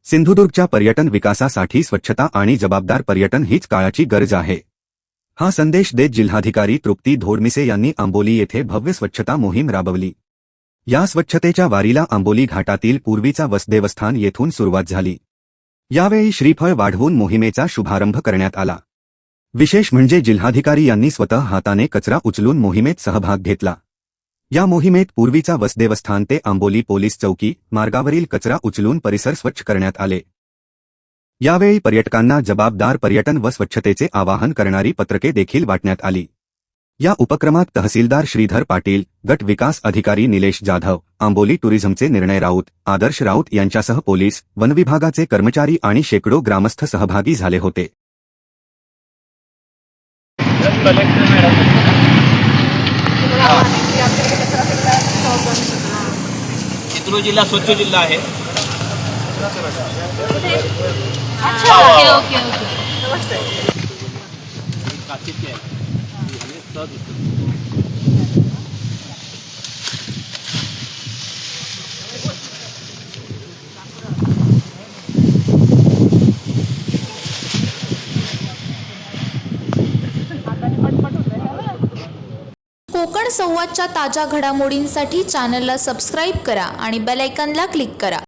सिंधुदुर्गच्या पर्यटन विकासासाठी स्वच्छता आणि जबाबदार पर्यटन हीच काळाची गरज आहे। हा संदेश देत जिल्हाधिकारी तृप्ती धोडमिसे यांनी आंबोली येथे भव्य स्वच्छता मोहीम राबवली। या स्वच्छतेच्या वारीला आंबोली घाटातील पूर्वीचा वसदेवस्थान येथून सुरुवात झाली। यावेळी श्रीफळ वाढवून मोहिमेचा शुभारंभ करण्यात आला। विशेष म्हणजे जिल्हाधिकारी यांनी स्वतः हाताने कचरा उचलून मोहिमेत सहभाग घेतला। या मोहिमेत पूर्वीचा वसदेवस्थान ते आंबोली पोलीस चौकी मार्गावरील कचरा उचलून परिसर स्वच्छ करण्यात आले। यावेळी पर्यटकांना जबाबदार पर्यटन व स्वच्छतेचे आवाहन करणारी पत्रके देखील वाटण्यात आली। या उपक्रमात तहसीलदार श्रीधर पाटील, गट विकास अधिकारी निलेश जाधव, आंबोली टुरिझमचे निर्णय राऊत, आदर्श राऊत यांच्यासह पोलीस, वनविभागाचे कर्मचारी आणि शेकडो ग्रामस्थ सहभागी झाले होते। चित्रदुर्ग जिल्हा स्वच्छ जिल्हा आहे। अच्छा ओके ओके ओके नमस्ते। कोकण संवादच्या ताज्या घडामोडींसाठी चॅनलला सबस्क्राईब करा आणि बेल आयकॉनला क्लिक करा।